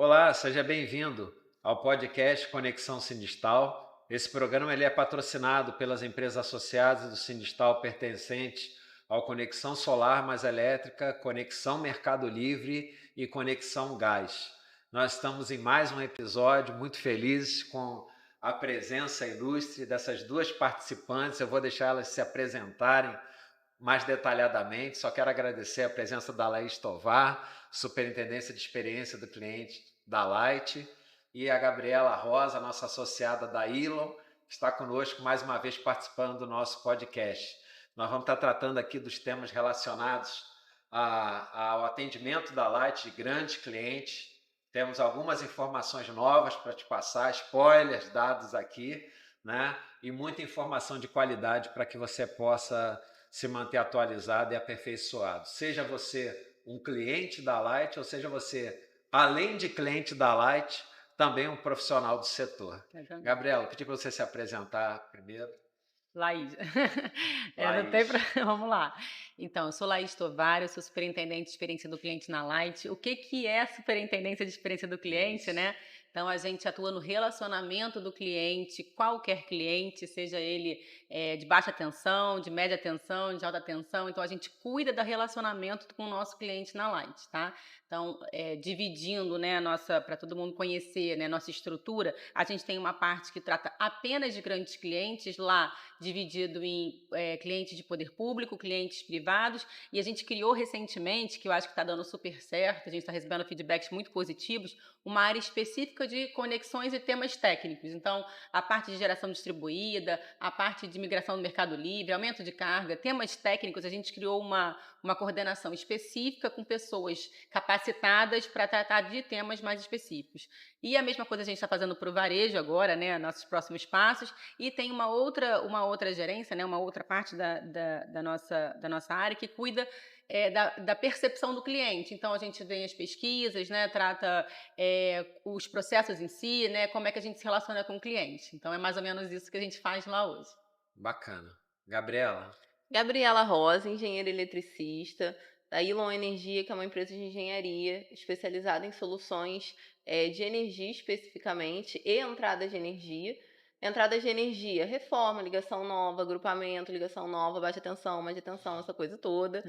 Olá, seja bem-vindo ao podcast Conexão Sindistal. Esse programa ele é patrocinado pelas empresas associadas do Sindistal pertencentes ao Conexão Solar Mais Elétrica, Conexão Mercado Livre e Conexão Gás. Nós estamos em mais um episódio muito felizes com a presença ilustre dessas duas participantes. Eu vou deixar elas se apresentarem mais detalhadamente. Só quero agradecer a presença da Laís Tovar, Superintendência de Experiência do Cliente da Light, e a Gabriela Rosa, nossa associada da Elon, que está conosco mais uma vez participando do nosso podcast. Nós vamos estar tratando aqui dos temas relacionados ao atendimento da Light de grandes clientes. Temos algumas informações novas para te passar, spoilers dados aqui, né? E muita informação de qualidade para que você possa se manter atualizado e aperfeiçoado. Seja você um cliente da Light, ou seja você, além de cliente da Light, também um profissional do setor. Gabriela, pedi para você se apresentar primeiro. Laís. Não tem Laís. vamos lá. Então, eu sou Laís Tovar, eu sou superintendente de experiência do cliente na Light. O que é superintendência de experiência do cliente, Isso. né? Então, a gente atua no relacionamento do cliente, qualquer cliente, seja ele de baixa tensão, de média tensão, de alta tensão. Então, a gente cuida do relacionamento com o nosso cliente na Light, tá? Então, dividindo, né, para todo mundo conhecer, né, nossa estrutura, a gente tem uma parte que trata apenas de grandes clientes lá, dividido em clientes de poder público, clientes privados, e a gente criou recentemente, que eu acho que está dando super certo, a gente está recebendo feedbacks muito positivos, uma área específica de conexões e temas técnicos. Então, a parte de geração distribuída, a parte de migração do Mercado Livre, aumento de carga, temas técnicos, a gente criou uma coordenação específica com pessoas capacitadas para tratar de temas mais específicos. E a mesma coisa a gente está fazendo para o varejo agora, né, nossos próximos passos, e tem uma outra gerência, né, uma outra parte da nossa área que cuida da percepção do cliente. Então, a gente vê as pesquisas, né, trata os processos em si, né, como é que a gente se relaciona com o cliente. Então, é mais ou menos isso que a gente faz lá hoje. Bacana. Gabriela. Gabriela Rosa, engenheira eletricista, da Ilon Energia, que é uma empresa de engenharia especializada em soluções de energia especificamente e entradas de energia. Entradas de energia, reforma, ligação nova, agrupamento, ligação nova, baixa tensão, média tensão, essa coisa toda.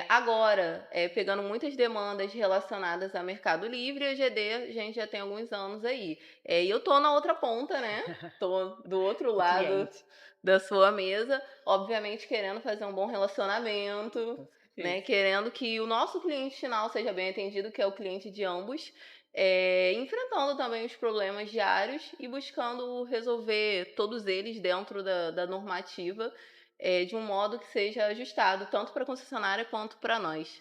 Agora, pegando muitas demandas relacionadas a Mercado Livre, e a GD a gente já tem alguns anos aí. E eu tô na outra ponta, né? Tô do outro O lado cliente. da sua mesa, obviamente querendo fazer um bom relacionamento, Com né? certeza. Querendo que o nosso cliente final seja bem atendido, que é o cliente de ambos, enfrentando também os problemas diários e buscando resolver todos eles dentro da normativa, de um modo que seja ajustado tanto para a concessionária quanto para nós.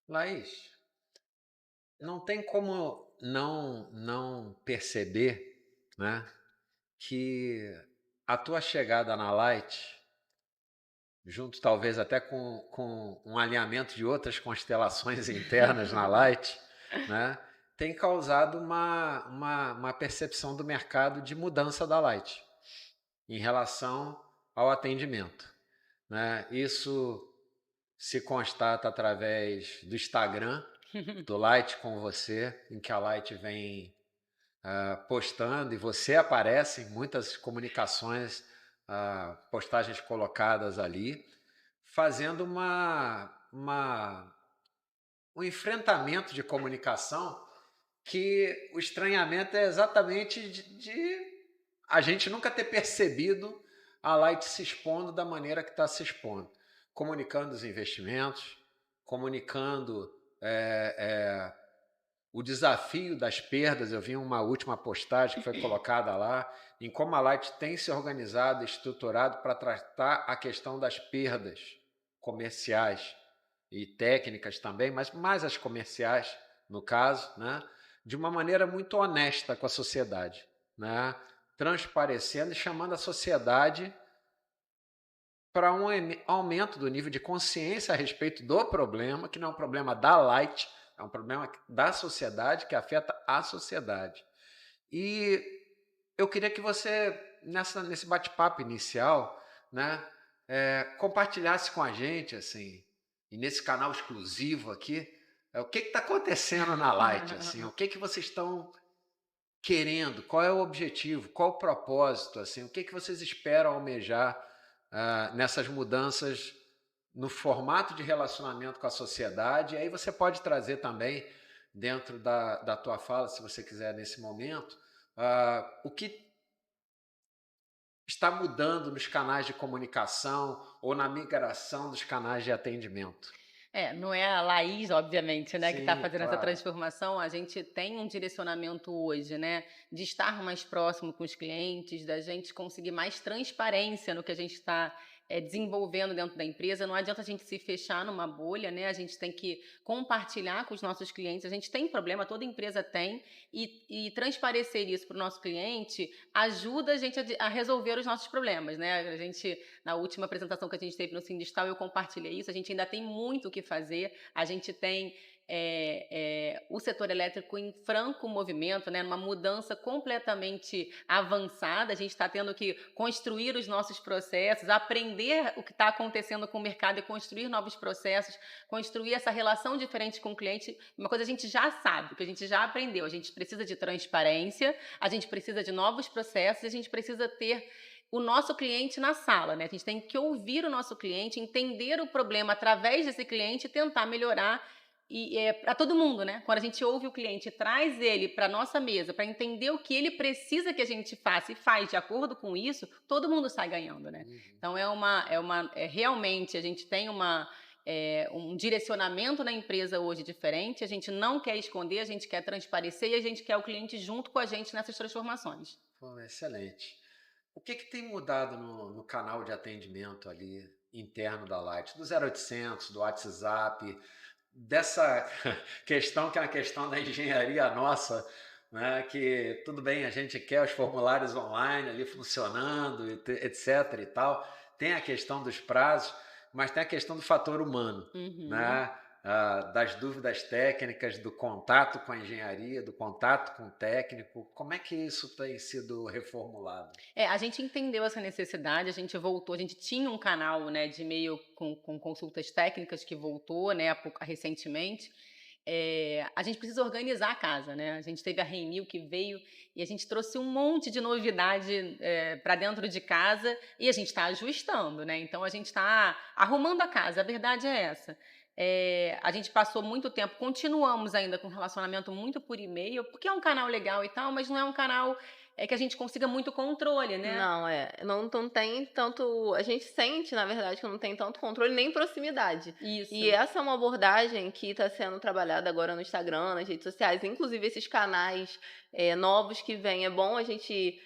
Laís, não tem como não perceber, né, que a tua chegada na Light, junto talvez até com um alinhamento de outras constelações internas na Light, né, tem causado uma percepção do mercado de mudança da Light em relação ao atendimento, né? Isso se constata através do Instagram, do Light com você, em que a Light vem postando e você aparece em muitas comunicações, postagens colocadas ali, fazendo um enfrentamento de comunicação que o estranhamento é exatamente de a gente nunca ter percebido a Light se expondo da maneira que está se expondo, comunicando os investimentos, comunicando o desafio das perdas. Eu vi uma última postagem que foi colocada lá, em como a Light tem se organizado e estruturado para tratar a questão das perdas comerciais e técnicas também, mas mais as comerciais, no caso, né? De uma maneira muito honesta com a sociedade, né? Transparecendo e chamando a sociedade para um aumento do nível de consciência a respeito do problema, que não é um problema da Light, é um problema da sociedade, que afeta a sociedade. E eu queria que você, nesse bate-papo inicial, né, compartilhasse com a gente, assim, e nesse canal exclusivo aqui, O que está acontecendo na Light? Assim, o que vocês estão querendo? Qual é o objetivo? Qual o propósito? Assim, o que vocês esperam almejar nessas mudanças no formato de relacionamento com a sociedade? E aí você pode trazer também, dentro da tua fala, se você quiser, nesse momento, o que está mudando nos canais de comunicação ou na migração dos canais de atendimento. Não é a Laís, obviamente, né, que está Sim, fazendo essa claro. transformação. A gente tem um direcionamento hoje, né, de estar mais próximo com os clientes, da gente conseguir mais transparência no que a gente está desenvolvendo dentro da empresa. Não adianta a gente se fechar numa bolha, né? A gente tem que compartilhar com os nossos clientes. A gente tem problema, toda empresa tem, e transparecer isso para o nosso cliente ajuda a gente a resolver os nossos problemas, né? A gente, na última apresentação que a gente teve no Sindistal, eu compartilhei isso. A gente ainda tem muito o que fazer. A gente tem o setor elétrico em franco movimento, né, numa mudança completamente avançada. A gente está tendo que construir os nossos processos, aprender o que está acontecendo com o mercado e construir novos processos, construir essa relação diferente com o cliente. Uma coisa a gente já sabe, que a gente já aprendeu. A gente precisa de transparência, a gente precisa de novos processos, a gente precisa ter o nosso cliente na sala, né? A gente tem que ouvir o nosso cliente, entender o problema através desse cliente e tentar melhorar. E para todo mundo, né? Quando a gente ouve o cliente, traz ele para nossa mesa, para entender o que ele precisa que a gente faça e faz de acordo com isso, todo mundo sai ganhando, né? Então realmente a gente tem um direcionamento na empresa hoje diferente. A gente não quer esconder, a gente quer transparecer e a gente quer o cliente junto com a gente nessas transformações. Pô, excelente. O que tem mudado no canal de atendimento ali interno da Light? Do 0800, do WhatsApp, dessa questão que é uma questão da engenharia nossa, né? Que tudo bem, a gente quer os formulários online ali funcionando, etc. e tal. Tem a questão dos prazos, mas tem a questão do fator humano, né? Das dúvidas técnicas, do contato com a engenharia, do contato com o técnico. Como é que isso tem sido reformulado? A gente entendeu essa necessidade, a gente voltou, a gente tinha um canal, né, de e-mail com consultas técnicas que voltou, né, recentemente. A gente precisa organizar a casa, né? A gente teve a Renew que veio e a gente trouxe um monte de novidade para dentro de casa e a gente está ajustando, né? Então a gente está arrumando a casa, a verdade é essa. A gente passou muito tempo, continuamos ainda com um relacionamento muito por e-mail, porque é um canal legal e tal, mas não é um canal que a gente consiga muito controle, né? Não tem tanto. A gente sente, na verdade, que não tem tanto controle nem proximidade. Isso. E essa é uma abordagem que está sendo trabalhada agora no Instagram, nas redes sociais, inclusive esses canais novos que vêm. É bom a gente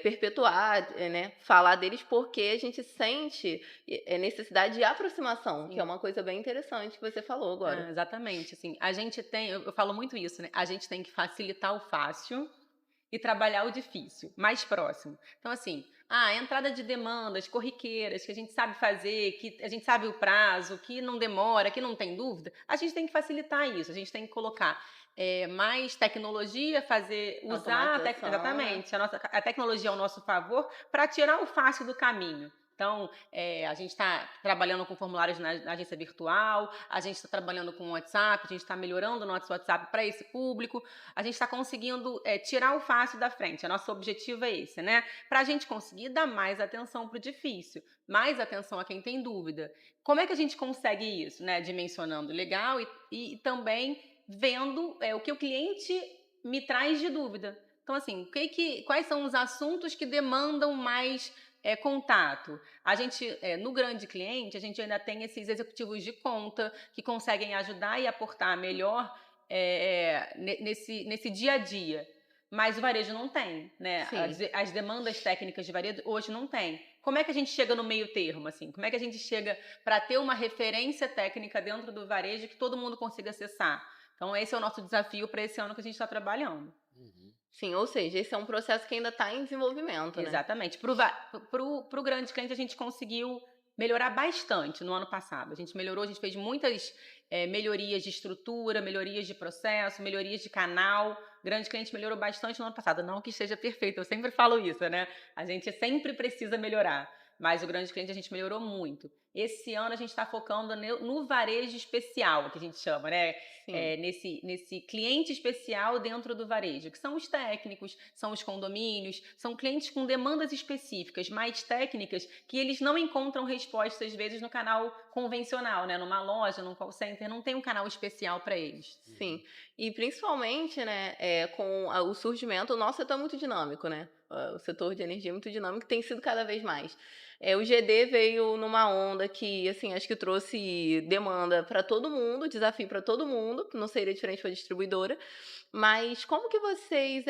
perpetuar, né, falar deles, porque a gente sente necessidade de aproximação, Sim. que é uma coisa bem interessante que você falou agora. Exatamente. Assim, a gente tem, eu falo muito isso, né? A gente tem que facilitar o fácil e trabalhar o difícil, mais próximo. Então, assim, a entrada de demandas corriqueiras, que a gente sabe fazer, que a gente sabe o prazo, que não demora, que não tem dúvida, a gente tem que facilitar isso, a gente tem que colocar mais tecnologia, usar exatamente a tecnologia ao nosso favor para tirar o fácil do caminho. Então, a gente está trabalhando com formulários na agência virtual, a gente está trabalhando com o WhatsApp, a gente está melhorando o nosso WhatsApp para esse público, a gente está conseguindo tirar o fácil da frente. O nosso objetivo é esse, né? Para a gente conseguir dar mais atenção para o difícil, mais atenção a quem tem dúvida. Como é que a gente consegue isso, né? Dimensionando legal e também vendo o que o cliente me traz de dúvida. Então, assim, quais são os assuntos que demandam mais contato? A gente, no grande cliente, a gente ainda tem esses executivos de conta que conseguem ajudar e aportar melhor nesse dia a dia. Mas o varejo não tem, né? As demandas técnicas de varejo hoje não tem. Como é que a gente chega no meio termo, assim? Como é que a gente chega para ter uma referência técnica dentro do varejo que todo mundo consiga acessar? Então, esse é o nosso desafio para esse ano que a gente está trabalhando. Sim, ou seja, esse é um processo que ainda está em desenvolvimento, né? Exatamente. Para o grande cliente, a gente conseguiu melhorar bastante no ano passado. A gente melhorou, a gente fez muitas melhorias de estrutura, melhorias de processo, melhorias de canal. O grande cliente melhorou bastante no ano passado. Não que esteja perfeito, eu sempre falo isso, né? A gente sempre precisa melhorar. mas o grande cliente a gente melhorou muito. Esse ano a gente está focando no varejo especial, que a gente chama, né? Sim. Nesse cliente especial dentro do varejo, que são os técnicos, são os condomínios, são clientes com demandas específicas, mais técnicas, que eles não encontram resposta, às vezes, no canal convencional, né? Numa loja, num call center, não tem um canal especial para eles. Sim, e principalmente, né, com o surgimento, o nosso setor é muito dinâmico, né? O setor de energia é muito dinâmico, tem sido cada vez mais. O GD veio numa onda que, assim, acho que trouxe demanda para todo mundo, desafio para todo mundo, não seria diferente para a distribuidora. Mas como que vocês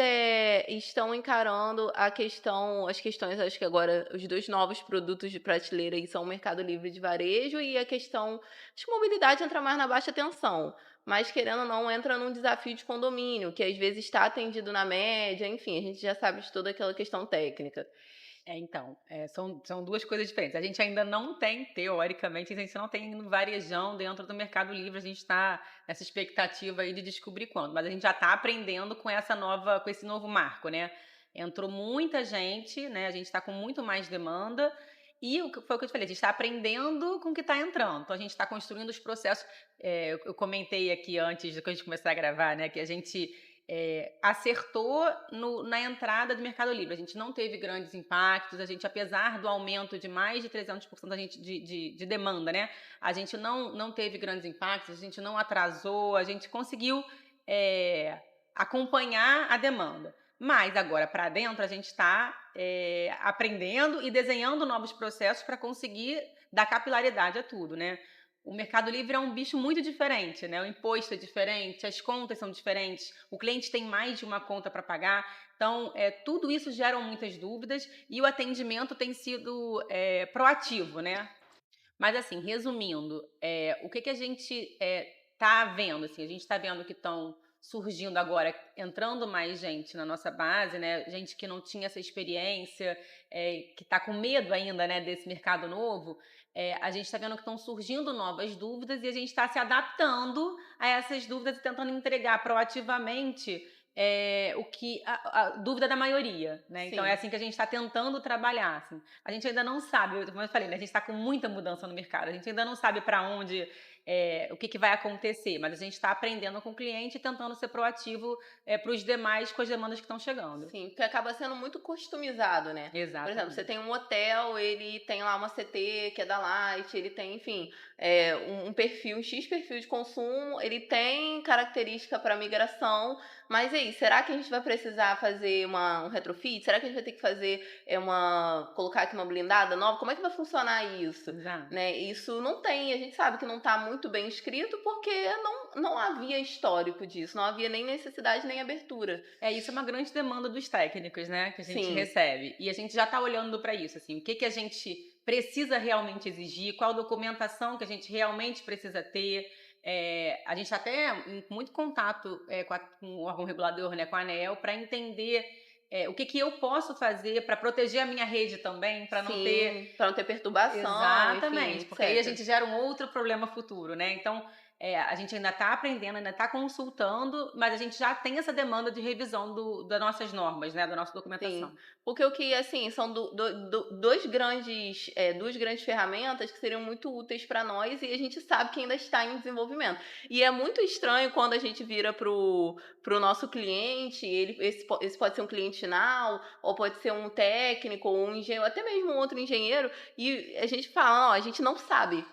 estão encarando as questões, acho que agora os dois novos produtos de prateleira aí são o Mercado Livre de varejo e a questão, acho que mobilidade entra mais na baixa tensão. Mas, querendo ou não, entra num desafio de condomínio, que às vezes está atendido na média, enfim, a gente já sabe de toda aquela questão técnica. Então, são duas coisas diferentes. A gente ainda não tem, teoricamente, a gente não tem no varejão dentro do Mercado Livre, a gente está nessa expectativa aí de descobrir quando, mas a gente já está aprendendo com esse novo marco, né? Entrou muita gente, né? A gente está com muito mais demanda. E foi o que eu te falei, a gente está aprendendo com o que está entrando. Então, a gente está construindo os processos. Eu comentei aqui antes de que a gente começar a gravar, né? Que a gente acertou na entrada do Mercado Livre. A gente não teve grandes impactos, a gente, apesar do aumento de mais de 300% da gente de demanda, né? A gente não teve grandes impactos, a gente não atrasou, a gente conseguiu acompanhar a demanda. Mas agora, para dentro, a gente está aprendendo e desenhando novos processos para conseguir dar capilaridade a tudo, né? O Mercado Livre é um bicho muito diferente, né? O imposto é diferente, as contas são diferentes, o cliente tem mais de uma conta para pagar. Então, tudo isso gera muitas dúvidas e o atendimento tem sido proativo, né? Mas, assim, resumindo, o que a gente está vendo? Assim, a gente está vendo que estão surgindo agora, entrando mais gente na nossa base, né? Gente que não tinha essa experiência, que está com medo ainda, né, desse mercado novo. A gente está vendo que estão surgindo novas dúvidas e a gente está se adaptando a essas dúvidas e tentando entregar proativamente a dúvida da maioria, né? Então é Sim. assim que a gente está tentando trabalhar. Assim. A gente ainda não sabe, como eu falei, né? A gente está com muita mudança no mercado, a gente ainda não sabe para onde, o que vai acontecer, mas a gente está aprendendo com o cliente e tentando ser proativo para os demais com as demandas que estão chegando. Sim, porque acaba sendo muito customizado, né? Exatamente. Por exemplo, você tem um hotel, ele tem lá uma CT que é da Light, ele tem, enfim, um perfil, um X perfil de consumo, ele tem característica para migração, mas aí, será que a gente vai precisar fazer um retrofit? Será que a gente vai ter que fazer colocar aqui uma blindada nova? Como é que vai funcionar isso? Né? Isso não tem, a gente sabe que não está muito bem escrito porque não havia histórico disso, não havia nem necessidade nem abertura. Isso é uma grande demanda dos técnicos, né, que a gente Sim. recebe. E a gente já está olhando para isso, assim, o que a gente precisa realmente exigir, qual documentação que a gente realmente precisa ter. A gente está até em muito contato com o órgão regulador, né, com a ANEEL, para entender o que eu posso fazer para proteger a minha rede também, para não ter perturbação. Exatamente, enfim, porque aí a gente gera um outro problema futuro, né? Então, a gente ainda está aprendendo, ainda está consultando, mas a gente já tem essa demanda de revisão das nossas normas, né? Da nossa documentação. Sim, porque o que, assim, são duas grandes ferramentas que seriam muito úteis para nós e a gente sabe que ainda está em desenvolvimento. E é muito estranho quando a gente vira pro nosso cliente, esse pode ser um cliente final, ou pode ser um técnico, ou um engenheiro, até mesmo um outro engenheiro, e a gente fala, não, a gente não sabe.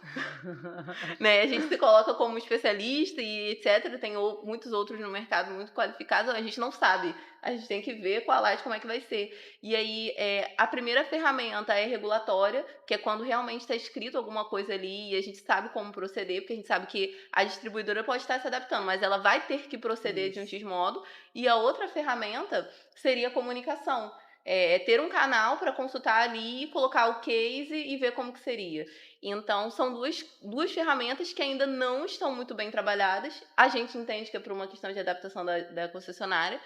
Né? A gente se coloca como especialista e etc. Tem muitos outros no mercado muito qualificados, a gente não sabe. A gente tem que ver com a Light como é que vai ser. E aí, a primeira ferramenta é regulatória, que é quando realmente está escrito alguma coisa ali e a gente sabe como proceder, porque a gente sabe que a distribuidora pode estar se adaptando, mas ela vai ter que proceder de um X modo. E a outra ferramenta seria a comunicação. Ter um canal para consultar ali, colocar o case e ver como que seria. Então, são duas ferramentas que ainda não estão muito bem trabalhadas. A gente entende que é por uma questão de adaptação da concessionária,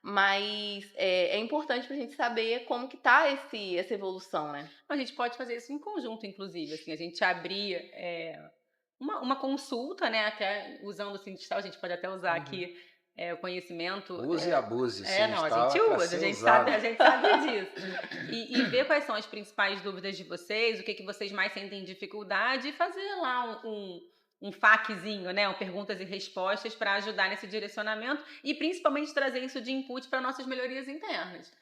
mas é importante para a gente saber como que está essa evolução, né? A gente pode fazer isso em conjunto, inclusive. Assim, a gente abrir uma consulta, né? Até usando o Sindistal, a gente pode até usar aqui o conhecimento. Use e abuse, Não, a Sindistal gente é para usa, ser a gente usado. sabe disso. E ver quais são as principais dúvidas de vocês, o que vocês mais sentem dificuldade, e fazer lá um FAQzinho, né? Um perguntas e respostas para ajudar nesse direcionamento e principalmente trazer isso de input para nossas melhorias internas.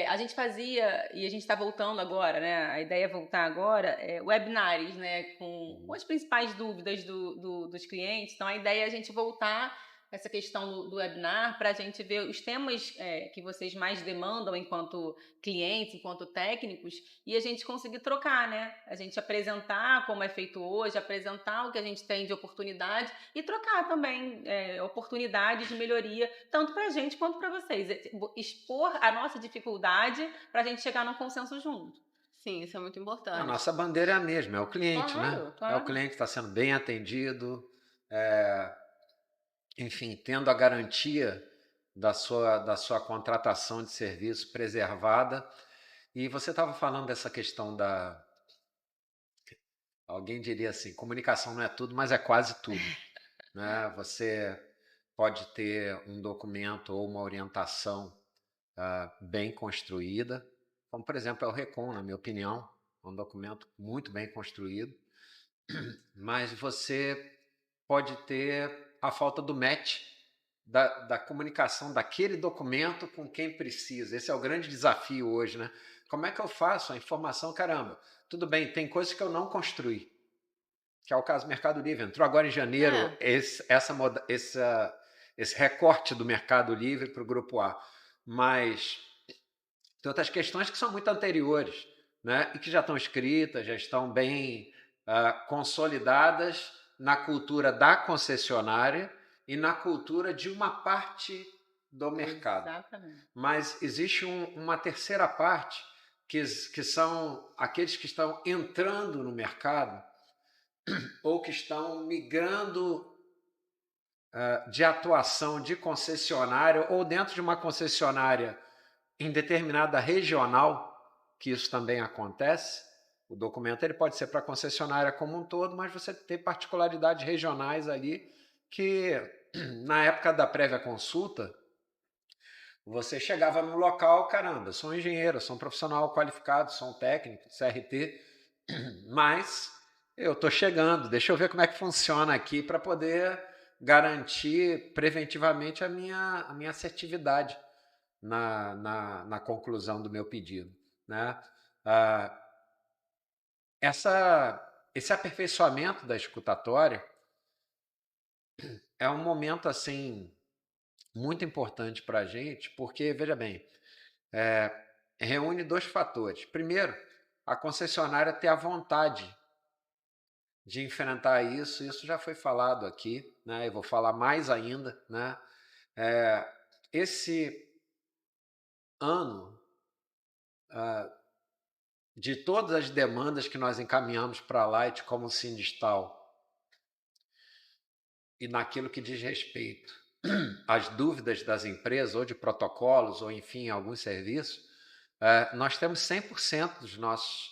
A gente fazia, e a gente está voltando agora, né? A ideia é voltar agora, webinars, né? Com as principais dúvidas dos clientes. Então, a ideia é a gente voltar essa questão do webinar para a gente ver os temas que vocês mais demandam enquanto clientes, enquanto técnicos, e a gente conseguir trocar, né? A gente apresentar como é feito hoje, apresentar o que a gente tem de oportunidade e trocar também oportunidades de melhoria, tanto para a gente quanto para vocês. Expor a nossa dificuldade para a gente chegar num consenso junto. Sim, isso é muito importante. A nossa bandeira é a mesma, é o cliente, Claro, né? claro. É o cliente que está sendo bem atendido, enfim, tendo a garantia da sua contratação de serviço preservada. E você estava falando dessa questão alguém diria assim, comunicação não é tudo, mas é quase tudo, né? Você pode ter um documento ou uma orientação bem construída, como por exemplo é o RECON, na minha opinião, é um documento muito bem construído, mas você pode ter a falta do match da comunicação daquele documento com quem precisa. Esse é o grande desafio hoje, né? Como é que eu faço a informação? Caramba, tudo bem, tem coisas que eu não construí, que é o caso do Mercado Livre. Entrou agora em janeiro esse recorte do Mercado Livre para o Grupo A. Mas tem outras questões que são muito anteriores, né? E que já estão escritas, já estão bem consolidadas na cultura da concessionária e na cultura de uma parte do mercado. Exatamente. Mas existe uma terceira parte que são aqueles que estão entrando no mercado ou que estão migrando de atuação de concessionária ou dentro de uma concessionária em determinada regional, que isso também acontece. O documento ele pode ser para a concessionária como um todo, mas você tem particularidades regionais ali que, na época da prévia consulta, você chegava no local, caramba, eu sou um engenheiro, eu sou um profissional qualificado, sou um técnico, CRT, mas eu estou chegando, deixa eu ver como é que funciona aqui para poder garantir preventivamente a minha assertividade na conclusão do meu pedido, né? Esse aperfeiçoamento da escutatória é um momento assim muito importante para a gente, porque, veja bem, reúne dois fatores. Primeiro, a concessionária ter a vontade de enfrentar isso já foi falado aqui, né? Eu vou falar mais ainda, né? Esse ano, de todas as demandas que nós encaminhamos para a Light como Sindistal, e naquilo que diz respeito às dúvidas das empresas, ou de protocolos, ou enfim, alguns serviços, nós temos 100% dos nossos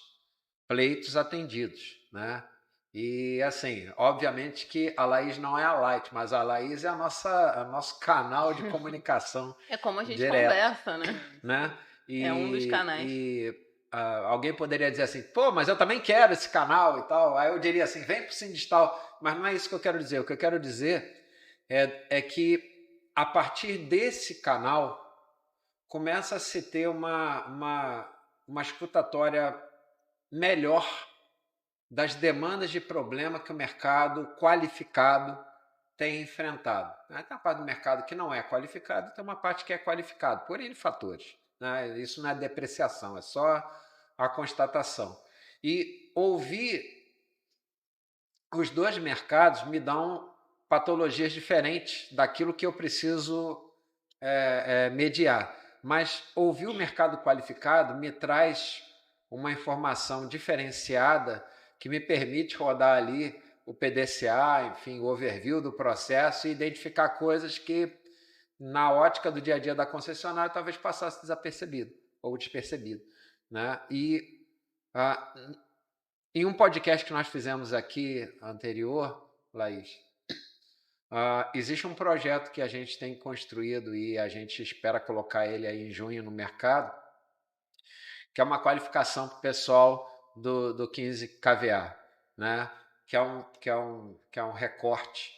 pleitos atendidos, né? E assim, obviamente que a Laís não é a Light, mas a Laís é o nosso canal de comunicação. É como a gente direto, conversa, né? É um dos canais. Alguém poderia dizer assim, pô, mas eu também quero esse canal e tal. Aí eu diria assim, vem para o Sindistal. Mas não é isso que eu quero dizer. O que eu quero dizer é que a partir desse canal começa a se ter uma escutatória melhor das demandas de problema que o mercado qualificado tem enfrentado. Tem uma parte do mercado que não é qualificado, tem uma parte que é qualificado, por N fatores, né? Isso não é depreciação, é só a constatação. E ouvir os dois mercados me dão patologias diferentes daquilo que eu preciso mediar. Mas ouvir o mercado qualificado me traz uma informação diferenciada que me permite rodar ali o PDCA, enfim, o overview do processo e identificar coisas que, na ótica do dia a dia da concessionária, talvez passasse desapercebido ou despercebido, né? E em um podcast que nós fizemos aqui anterior, Laís, Existe um projeto que a gente tem construído e a gente espera colocar ele aí em junho no mercado, que é uma qualificação para o pessoal do 15 kVA, né? Que é um recorte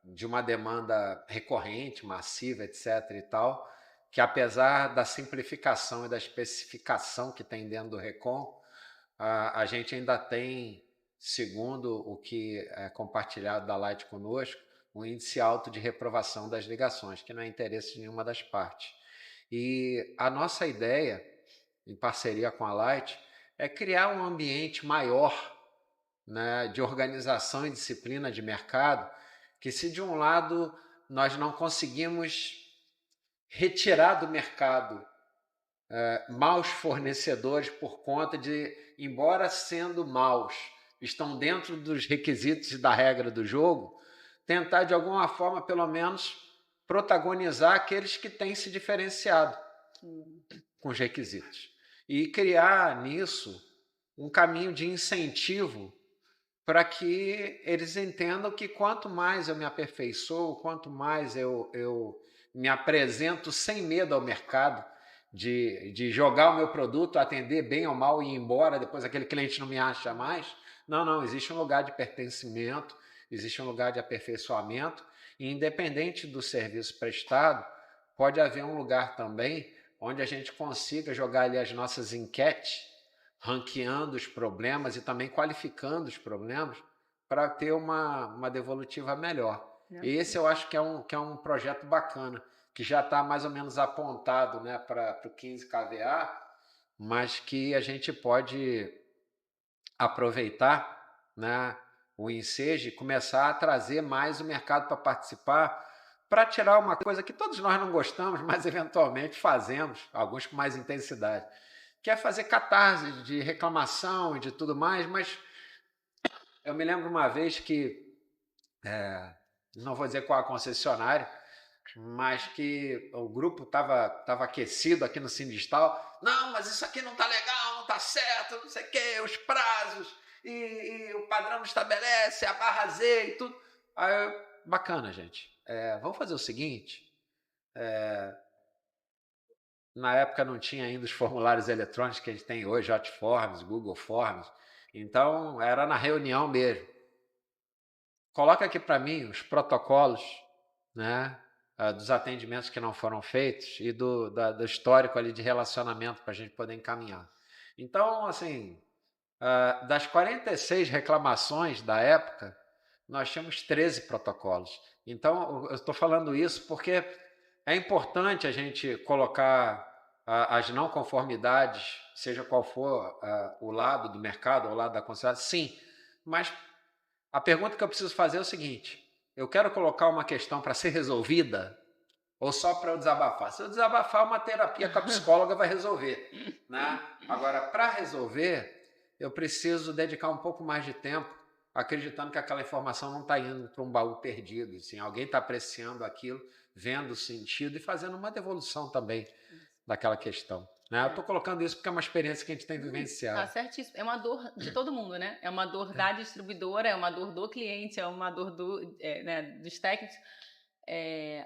de uma demanda recorrente, massiva, etc. e tal, que apesar da simplificação e da especificação que tem dentro do Recon, a gente ainda tem, segundo o que é compartilhado da Light conosco, um índice alto de reprovação das ligações, que não é interesse de nenhuma das partes. E a nossa ideia, em parceria com a Light, é criar um ambiente maior, né, de organização e disciplina de mercado, que se de um lado nós não conseguimos retirar do mercado maus fornecedores por conta de, embora sendo maus, estão dentro dos requisitos da regra do jogo, tentar de alguma forma, pelo menos, protagonizar aqueles que têm se diferenciado com os requisitos. E criar nisso um caminho de incentivo para que eles entendam que quanto mais eu me aperfeiçoo, quanto mais eu me apresento sem medo ao mercado, de jogar o meu produto, atender bem ou mal e ir embora, depois aquele cliente não me acha mais. Não, existe um lugar de pertencimento, existe um lugar de aperfeiçoamento, e independente do serviço prestado, pode haver um lugar também onde a gente consiga jogar ali as nossas enquetes, ranqueando os problemas e também qualificando os problemas para ter uma devolutiva melhor. E esse eu acho que é um projeto bacana, que já está mais ou menos apontado, né, para o 15 kVA, mas que a gente pode aproveitar, né, o ensejo e começar a trazer mais o mercado para participar, para tirar uma coisa que todos nós não gostamos, mas eventualmente fazemos, alguns com mais intensidade, que é fazer catarse de reclamação e de tudo mais. Mas eu me lembro uma vez que, não vou dizer qual a concessionária, mas que o grupo estava aquecido aqui no Sindistal. Não, mas isso aqui não está legal, não está certo, não sei o quê, os prazos, e o padrão não estabelece, a barra Z e tudo. Aí, bacana, gente. Vamos fazer o seguinte, na época não tinha ainda os formulários eletrônicos que a gente tem hoje, Hotforms, Google Forms, então era na reunião mesmo. Coloca aqui para mim os protocolos, né, dos atendimentos que não foram feitos e do histórico ali de relacionamento para a gente poder encaminhar. Então, assim, das 46 reclamações da época, nós tínhamos 13 protocolos. Então, eu estou falando isso porque é importante a gente colocar as não conformidades, seja qual for o lado do mercado, ou o lado da concessionária, sim, mas a pergunta que eu preciso fazer é o seguinte: eu quero colocar uma questão para ser resolvida ou só para eu desabafar? Se eu desabafar, uma terapia com a psicóloga vai resolver, né? Agora, para resolver, eu preciso dedicar um pouco mais de tempo acreditando que aquela informação não está indo para um baú perdido. Assim, alguém está apreciando aquilo, vendo o sentido e fazendo uma devolução também daquela questão. Eu estou colocando isso porque é uma experiência que a gente tem vivenciado. Tá certíssimo. É uma dor de todo mundo, né? É uma dor da distribuidora, é uma dor do cliente, é uma dor né, dos técnicos.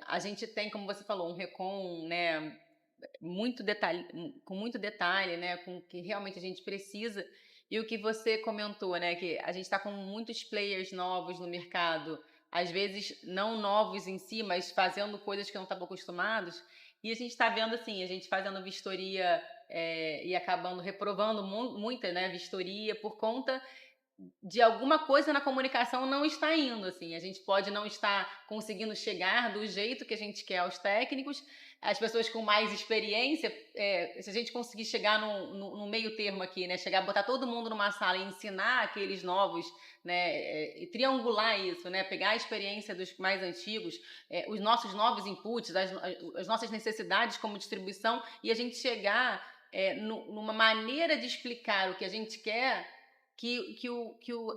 A gente tem, como você falou, um Recon, né, com muito detalhe, né, com o que realmente a gente precisa. E o que você comentou, né, que a gente está com muitos players novos no mercado, às vezes não novos em si, mas fazendo coisas que não estavam acostumados. E a gente está vendo assim, a gente fazendo vistoria e acabando reprovando muita, né, vistoria por conta de alguma coisa na comunicação não está indo, assim. A gente pode não estar conseguindo chegar do jeito que a gente quer aos técnicos. As pessoas com mais experiência, se a gente conseguir chegar no meio termo aqui, né, chegar, botar todo mundo numa sala e ensinar aqueles novos, né, e triangular isso, né, pegar a experiência dos mais antigos, os nossos novos inputs, as nossas necessidades como distribuição, e a gente chegar numa maneira de explicar o que a gente quer, que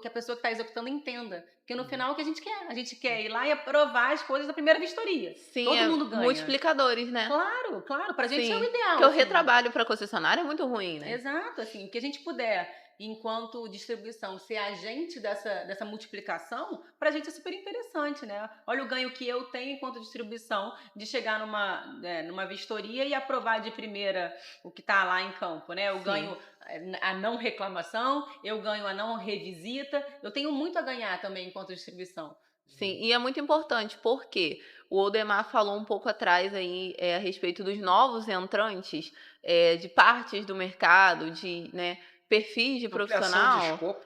a pessoa que está executando entenda. Porque no final, o que a gente quer ir lá e aprovar as coisas da primeira vistoria. Sim, todo mundo ganha. Multiplicadores, né? Claro, pra gente é o ideal. Porque o retrabalho para concessionária é muito ruim, né? Exato, assim, o que a gente puder enquanto distribuição, ser agente dessa multiplicação, para a gente é super interessante, né? Olha o ganho que eu tenho enquanto distribuição de chegar numa vistoria e aprovar de primeira o que está lá em campo, né? Eu ganho a não reclamação, eu ganho a não revisita, eu tenho muito a ganhar também enquanto distribuição. Sim, e é muito importante, porque o Odemar falou um pouco atrás aí a respeito dos novos entrantes, de partes do mercado, de, né, perfis de Ampliação de profissional. escopo.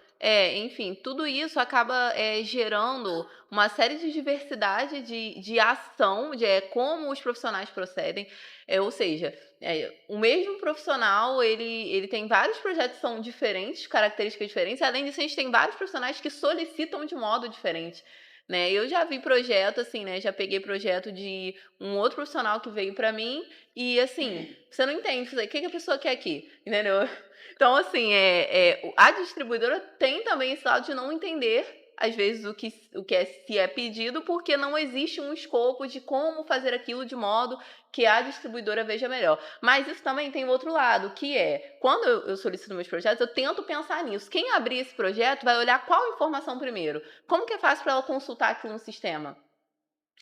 Enfim, tudo isso acaba gerando uma série de diversidade de ação, de como os profissionais procedem. Ou seja, o mesmo profissional, ele tem vários projetos que são diferentes, características diferentes. Além disso, a gente tem vários profissionais que solicitam de modo diferente. Né? Eu já vi projeto, assim, né? Já peguei projeto de um outro profissional que veio pra mim e, assim, você não entende, o que a pessoa quer aqui, entendeu? Então, assim, a distribuidora tem também esse lado de não entender, às vezes, se é pedido, porque não existe um escopo de como fazer aquilo de modo que a distribuidora veja melhor. Mas isso também tem o outro lado, que quando eu solicito meus projetos, eu tento pensar nisso. Quem abrir esse projeto vai olhar qual informação primeiro? Como que é fácil para ela consultar aquilo no sistema?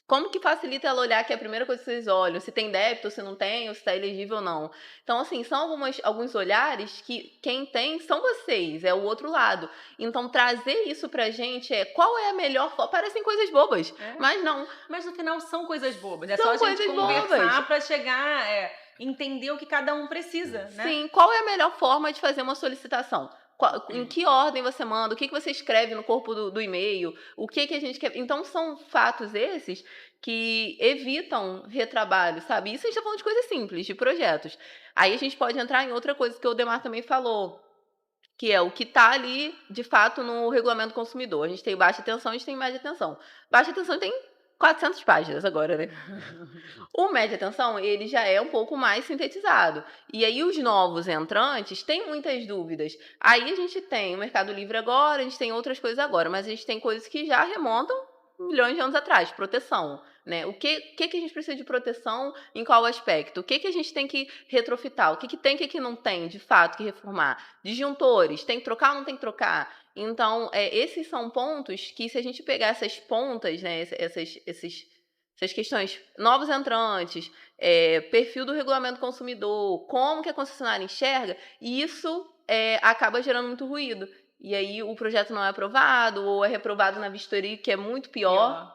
Como que facilita ela olhar que é a primeira coisa que vocês olham? Se tem débito, se não tem, ou se está elegível ou não. Então, assim, são alguns olhares que quem tem são vocês, é o outro lado. Então, trazer isso pra gente qual é a melhor forma. Parecem coisas bobas, mas não. Mas no final são coisas bobas. É São só a gente coisas conversar para chegar, entender o que cada um precisa, né? Sim, qual é a melhor forma de fazer uma solicitação? Em que ordem você manda? O que você escreve no corpo do e-mail? O que a gente quer? Então, são fatos esses que evitam retrabalho, sabe? Isso a gente está falando de coisas simples, de projetos. Aí a gente pode entrar em outra coisa que o Odemar também falou, que é o que está ali, de fato, no regulamento do consumidor. A gente tem baixa tensão, a gente tem média tensão. Baixa tensão tem 400 páginas agora, né? O média tensão, ele já é um pouco mais sintetizado. E aí os novos entrantes têm muitas dúvidas. Aí a gente tem o Mercado Livre agora, a gente tem outras coisas agora, mas a gente tem coisas que já remontam milhões de anos atrás, proteção. Né? O que a gente precisa de proteção em qual aspecto? O que a gente tem que retrofitar? O que tem, o que não tem, de fato, que reformar? Disjuntores, tem que trocar ou não tem que trocar? Então, esses são pontos que, se a gente pegar essas pontas, né, essas questões, novos entrantes, perfil do regulamento consumidor, como que a concessionária enxerga, e isso acaba gerando muito ruído. E aí o projeto não é aprovado, ou é reprovado na vistoria, que é muito pior.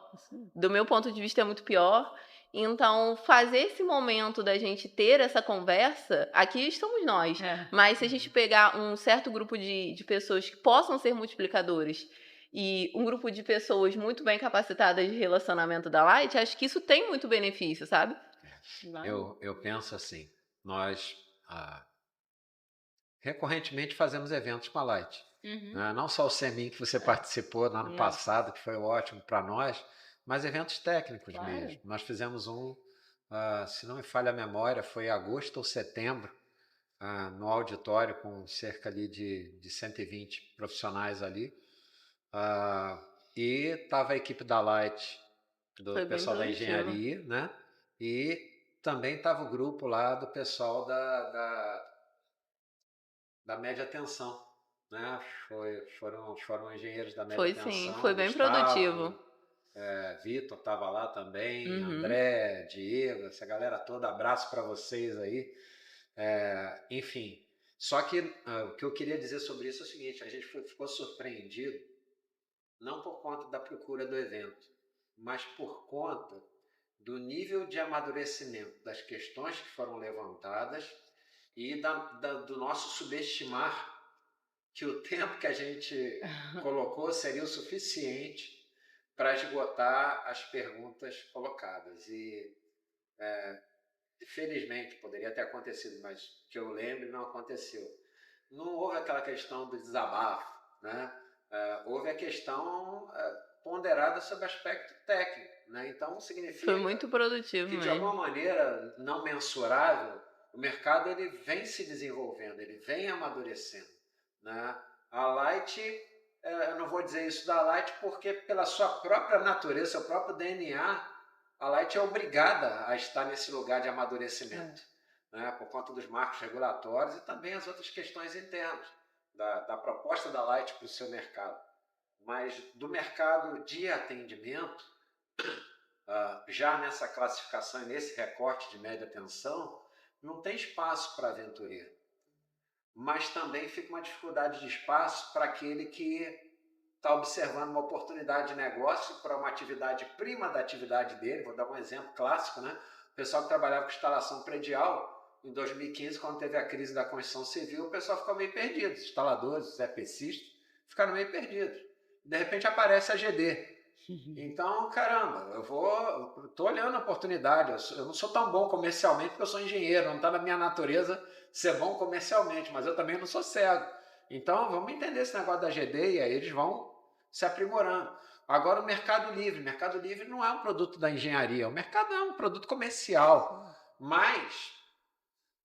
Do meu ponto de vista, é muito pior. Então, fazer esse momento da gente ter essa conversa, aqui estamos nós. Mas se a gente pegar um certo grupo de pessoas que possam ser multiplicadores e um grupo de pessoas muito bem capacitadas de relacionamento da Light, acho que isso tem muito benefício, sabe? Eu penso assim, nós recorrentemente fazemos eventos com a Light. Né? Não só o Semin que você participou no ano passado, que foi ótimo para nós, mas eventos técnicos mesmo. Nós fizemos se não me falha a memória, foi em agosto ou setembro, no auditório com cerca ali de 120 profissionais ali. E estava a equipe da Light, do pessoal da engenharia, né? E também estava o grupo lá do pessoal da média tensão, né? Foram engenheiros da média tensão. Foi sim, foi bem produtivo. Vitor estava lá também, André, Diego, essa galera toda, abraço para vocês aí. Enfim, só que o que eu queria dizer sobre isso é o seguinte, a gente ficou surpreendido, não por conta da procura do evento, mas por conta do nível de amadurecimento das questões que foram levantadas e do nosso subestimar que o tempo que a gente colocou seria o suficiente para esgotar as perguntas colocadas. E, felizmente, poderia ter acontecido, mas que eu lembre, não aconteceu. Não houve aquela questão do desabafo, né? Houve a questão ponderada sobre aspecto técnico, né? Então significa foi muito produtivo que de alguma maneira não mensurável o mercado ele vem se desenvolvendo, ele vem amadurecendo, né? A Light, eu não vou dizer isso da Light porque pela sua própria natureza, seu próprio DNA, a Light é obrigada a estar nesse lugar de amadurecimento, né? Por conta dos marcos regulatórios e também as outras questões internas. da proposta da Light para o seu mercado, mas do mercado de atendimento, já nessa classificação e nesse recorte de média tensão, não tem espaço para aventureiro. Mas também fica uma dificuldade de espaço para aquele que está observando uma oportunidade de negócio para uma atividade prima da atividade dele. Vou dar um exemplo clássico, né? O pessoal que trabalhava com instalação predial, em 2015, quando teve a crise da construção civil, o pessoal ficou meio perdido. Os instaladores, os EPCistas, ficaram meio perdidos. De repente aparece a GD. Então, caramba, eu estou olhando a oportunidade. Eu não sou tão bom comercialmente porque eu sou engenheiro, não está na minha natureza ser bom comercialmente, mas eu também não sou cego. Então, vamos entender esse negócio da GD e aí eles vão se aprimorando. Agora, o Mercado Livre não é um produto da engenharia, o mercado é um produto comercial, mas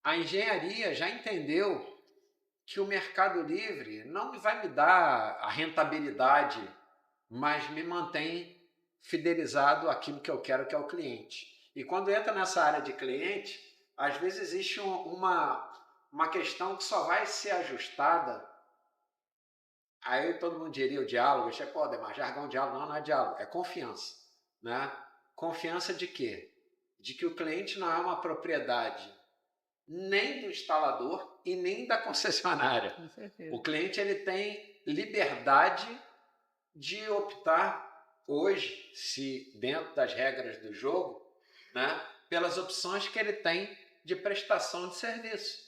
a engenharia já entendeu que o Mercado Livre não vai me dar a rentabilidade, mas me mantém fidelizado àquilo que eu quero, que é o cliente. E quando entra nessa área de cliente, às vezes existe uma questão que só vai ser ajustada. Aí todo mundo diria o diálogo, pô, Demar, jargão diálogo, não é diálogo, é confiança. Né? Confiança de quê? De que o cliente não é uma propriedade nem do instalador e nem da concessionária. Com certeza. O cliente ele tem liberdade de optar hoje, se dentro das regras do jogo, né, pelas opções que ele tem de prestação de serviço.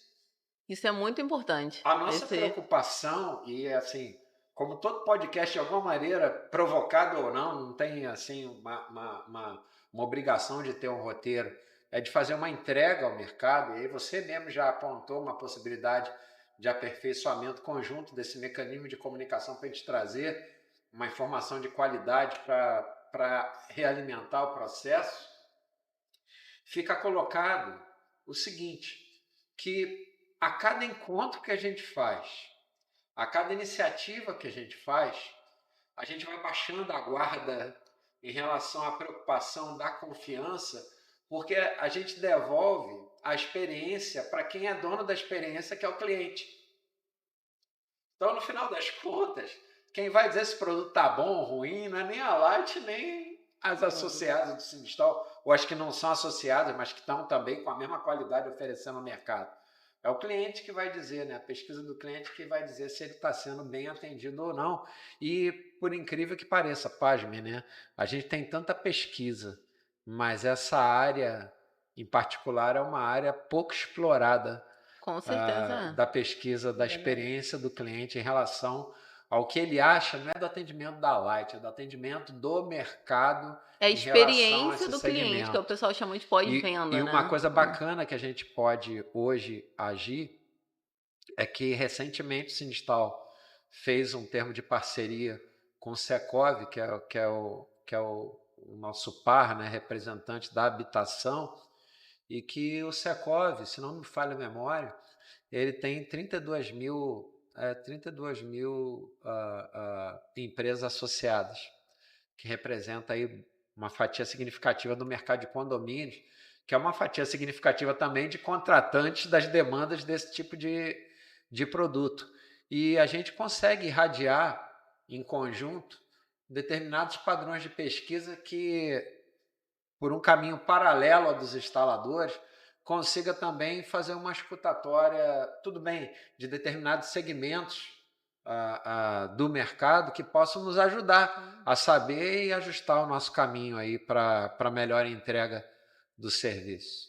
Isso é muito importante. A nossa preocupação, e assim, como todo podcast, de alguma maneira, provocado ou não tem assim uma obrigação de ter um roteiro, é de fazer uma entrega ao mercado, e aí você mesmo já apontou uma possibilidade de aperfeiçoamento conjunto desse mecanismo de comunicação para a gente trazer uma informação de qualidade para realimentar o processo. Fica colocado o seguinte, que a cada encontro que a gente faz, a cada iniciativa que a gente faz, a gente vai baixando a guarda em relação à preocupação da confiança, porque a gente devolve a experiência para quem é dono da experiência, que é o cliente. Então, no final das contas, quem vai dizer se o produto está bom ou ruim não é nem a Light, nem as associadas do Sindistal, ou as que não são associadas, mas que estão também com a mesma qualidade oferecendo no mercado. É o cliente que vai dizer, né? A pesquisa do cliente que vai dizer se ele está sendo bem atendido ou não. E, por incrível que pareça, pasme, né? A gente tem tanta pesquisa, mas essa área, em particular, é uma área pouco explorada. Com certeza. Da pesquisa, da experiência do cliente em relação ao que ele acha, não é do atendimento da Light, é do atendimento do mercado. É a experiência do cliente, que o pessoal chama de pós-venda. E uma coisa bacana que a gente pode hoje agir é que recentemente o Sindistal fez um termo de parceria com o Secov, que é o nosso par, né, representante da habitação, e que o Secov, se não me falha a memória, ele tem 32 mil empresas associadas, que representa aí uma fatia significativa do mercado de condomínios, que é uma fatia significativa também de contratantes das demandas desse tipo de produto. E a gente consegue irradiar em conjunto determinados padrões de pesquisa que, por um caminho paralelo ao dos instaladores, consiga também fazer uma escutatória, tudo bem, de determinados segmentos do mercado que possam nos ajudar a saber e ajustar o nosso caminho aí para a melhor entrega do serviço.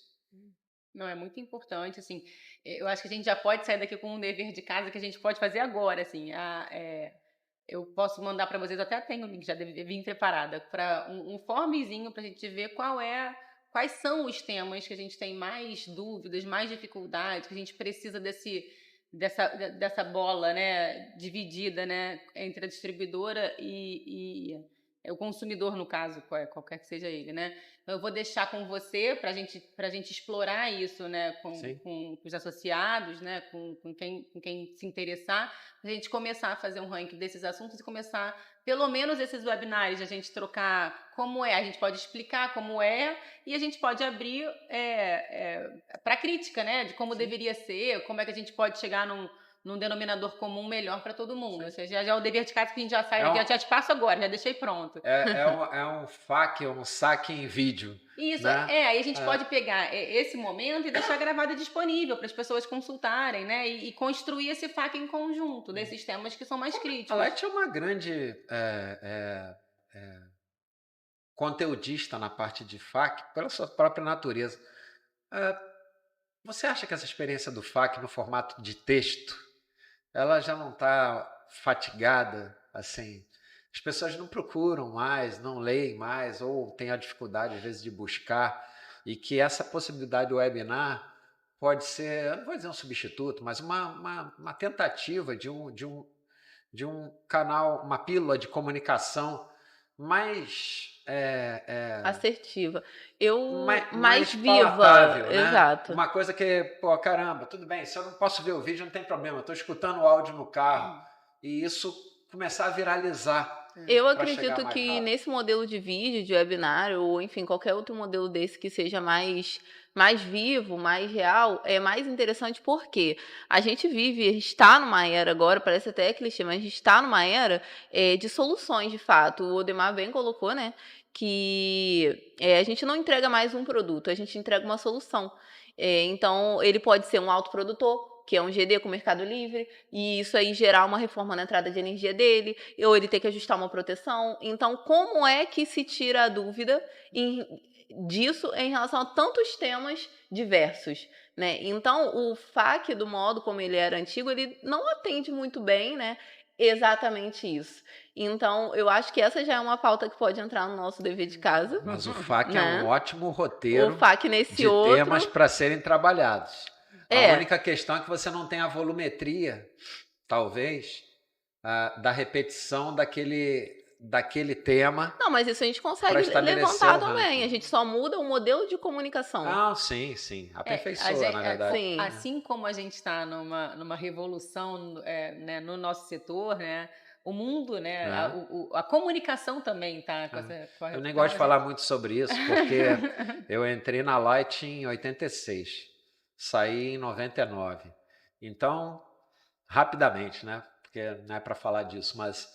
Não, é muito importante, assim, eu acho que a gente já pode sair daqui com um dever de casa que a gente pode fazer agora, assim, eu posso mandar para vocês, eu até tenho o link, já vim preparada, para um formezinho para a gente ver quais são os temas que a gente tem mais dúvidas, mais dificuldades, que a gente precisa dessa bola, né, dividida, né, entre a distribuidora e o consumidor, no caso, qualquer que seja ele, né? Eu vou deixar com você para a gente explorar isso, né, com os associados, né, com quem se interessar, para a gente começar a fazer um ranking desses assuntos e começar, pelo menos esses webinários, a gente trocar como é, a gente pode explicar como é e a gente pode abrir para crítica, né, de como deveria ser, como é que a gente pode chegar num denominador comum melhor para todo mundo. Ou seja, já é o dever de casa que a gente já sai, já te passo agora, já deixei pronto. É um FAQ, um saque em vídeo. Isso, né? aí a gente pode pegar esse momento e deixar gravado disponível para as pessoas consultarem, né? E construir esse FAQ em conjunto, desses temas que são mais críticos. A Light é uma grande conteudista na parte de FAQ, pela sua própria natureza. Você acha que essa experiência do FAQ no formato de texto, ela já não está fatigada, assim? As pessoas não procuram mais, não leem mais, ou têm a dificuldade, às vezes, de buscar, e que essa possibilidade do webinar pode ser, eu não vou dizer um substituto, mas uma tentativa de um canal, uma pílula de comunicação mais assertiva. Mais viva. palatável, né? Exato. Uma coisa que, pô, caramba, tudo bem, se eu não posso ver o vídeo, não tem problema, eu estou escutando o áudio no carro. E isso começar a viralizar. Eu acredito que rápido. Nesse modelo de vídeo, de webinar, ou enfim, qualquer outro modelo desse que seja mais vivo, mais real, é mais interessante porque a gente está numa era agora, parece até clichê, mas a gente está numa era de soluções, de fato. O Odemar bem colocou, né, que a gente não entrega mais um produto, a gente entrega uma solução. Então, ele pode ser um autoprodutor, que é um GD com o Mercado Livre, e isso aí gerar uma reforma na entrada de energia dele, ou ele ter que ajustar uma proteção. Então, como é que se tira a dúvida disso em relação a tantos temas diversos, né? Então, o FAQ, do modo como ele era antigo, ele não atende muito bem, né, exatamente isso. Então, eu acho que essa já é uma pauta que pode entrar no nosso dever de casa. Mas o FAQ né? É um ótimo roteiro o FAQ nesse de temas para serem trabalhados. A única questão é que você não tem a volumetria, talvez, da repetição daquele tema. Não, mas isso a gente consegue levantar também. A gente só muda o modelo de comunicação. Ah, sim. Aperfeiçoa, na verdade. Sim. Assim como a gente está numa revolução né, no nosso setor, né? O mundo, né? A comunicação também está com essa... Eu nem gosto de falar muito sobre isso, porque eu entrei na Light em 86. Saí em 99. Então, rapidamente, né? Porque não é para falar disso, mas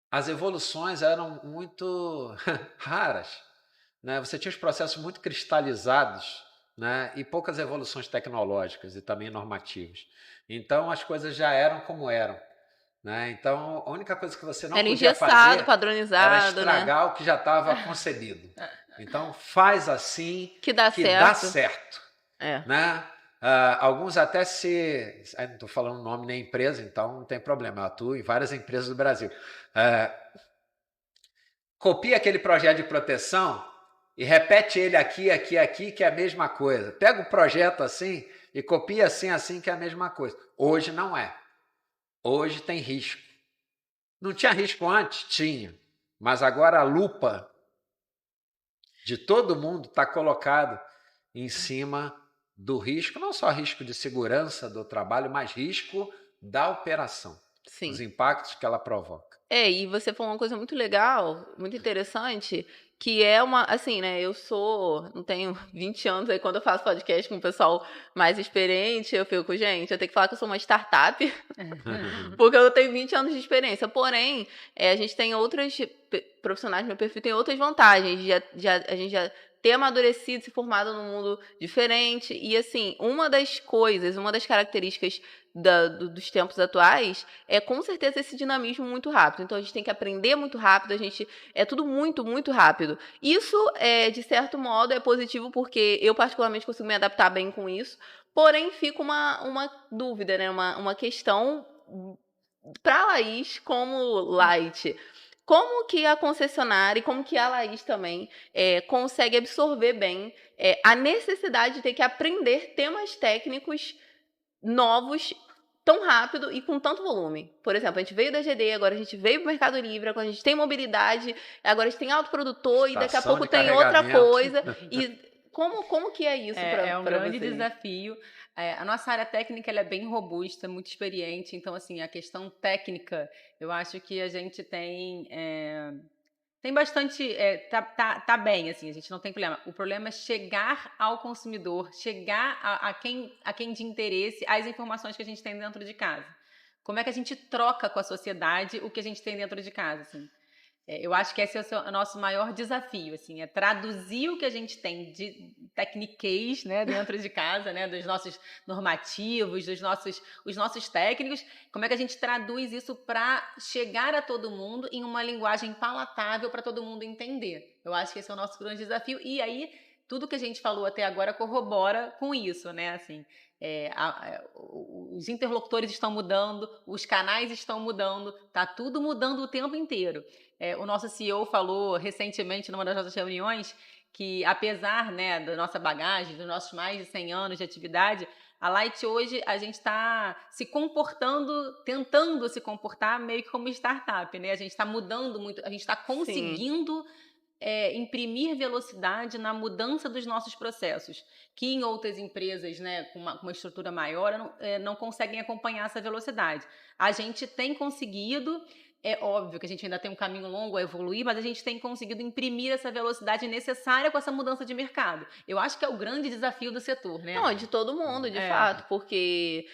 as evoluções eram muito raras. Né? Você tinha os processos muito cristalizados, né? E poucas evoluções tecnológicas e também normativas. Então, as coisas já eram como eram. Né? Então, a única coisa que você não podia fazer padronizado, era estragar o que já estava concebido. Então, faz assim que dá certo. Né? Alguns até não estou falando nome nem empresa, então não tem problema. Eu atuo em várias empresas do Brasil. Copia aquele projeto de proteção e repete ele aqui, que é a mesma coisa. Pega o projeto assim e copia assim, que é a mesma coisa. Hoje não é. Hoje tem risco. Não tinha risco antes? Tinha. Mas agora a lupa de todo mundo está colocada em cima do risco, não só risco de segurança do trabalho, mas risco da operação. Sim. Os impactos que ela provoca. E você falou uma coisa muito legal, muito interessante, que é assim, né, não tenho 20 anos, aí quando eu faço podcast com o pessoal mais experiente, eu fico, gente, eu tenho que falar que eu sou uma startup, porque eu tenho 20 anos de experiência, porém, a gente tem outras profissionais no meu perfil, tem outras vantagens, a gente já ter amadurecido, se formado num mundo diferente, e assim, uma das características dos tempos atuais é com certeza esse dinamismo muito rápido. Então a gente tem que aprender muito rápido, é tudo muito, muito rápido. Isso, de certo modo, é positivo porque eu particularmente consigo me adaptar bem com isso, porém fica uma dúvida, né? Uma questão para a Laís como Light. Como que a concessionária e como que a Laís também consegue absorver bem a necessidade de ter que aprender temas técnicos novos tão rápido e com tanto volume. Por exemplo, a gente veio da GD, agora a gente veio para o Mercado Livre, agora a gente tem mobilidade, agora a gente tem autoprodutor e daqui a pouco tem outra coisa. E como que é isso para vocês? É um grande desafio. A nossa área técnica ela é bem robusta, muito experiente. Então, assim, a questão técnica, eu acho que a gente tem tem bastante, tá bem, assim, a gente não tem problema. O problema é chegar ao consumidor, chegar a quem de interesse as informações que a gente tem dentro de casa. Como é que a gente troca com a sociedade o que a gente tem dentro de casa, assim? Eu acho que esse é o nosso maior desafio, assim, é traduzir o que a gente tem de tecniquez, né, dentro de casa, né, dos nossos normativos, os nossos técnicos, como é que a gente traduz isso para chegar a todo mundo em uma linguagem palatável para todo mundo entender. Eu acho que esse é o nosso grande desafio, e aí tudo que a gente falou até agora corrobora com isso, né, assim, os interlocutores estão mudando, os canais estão mudando, tá tudo mudando o tempo inteiro. O nosso CEO falou recentemente numa das nossas reuniões que, apesar, né, da nossa bagagem, dos nossos mais de 100 anos de atividade, a Light hoje a gente está se comportando, tentando se comportar meio que como startup, né? A gente está mudando muito, a gente está conseguindo imprimir velocidade na mudança dos nossos processos, que em outras empresas, né, com uma estrutura maior, não conseguem acompanhar essa velocidade. A gente tem conseguido. É óbvio que a gente ainda tem um caminho longo a evoluir, mas a gente tem conseguido imprimir essa velocidade necessária com essa mudança de mercado. Eu acho que é o grande desafio do setor, né? Não, de todo mundo, de fato, porque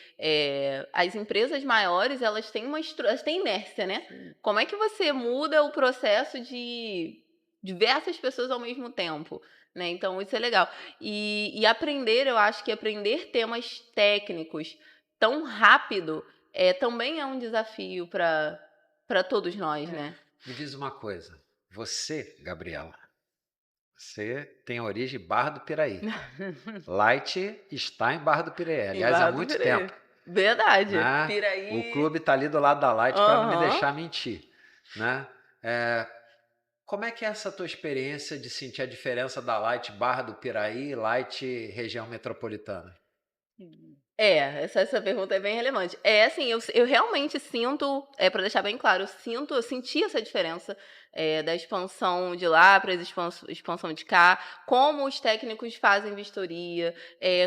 as empresas maiores, elas têm elas têm inércia, né? Sim. Como é que você muda o processo de diversas pessoas ao mesmo tempo? Né? Então, isso é legal. E aprender, eu acho que aprender temas técnicos tão rápido também é um desafio para todos nós, né? Me diz uma coisa. Você, Gabriela, você tem origem em Barra do Piraí. Light está em Barra do Piraí. Aliás, há muito tempo. Verdade. Né? Piraí... O clube está ali do lado da Light para não me deixar mentir. Né? Como é que é essa tua experiência de sentir a diferença da Light Barra do Piraí e Light região metropolitana? Essa pergunta é bem relevante. Assim, eu realmente sinto, para deixar bem claro, eu senti essa diferença da expansão de lá para a expansão de cá, como os técnicos fazem vistoria,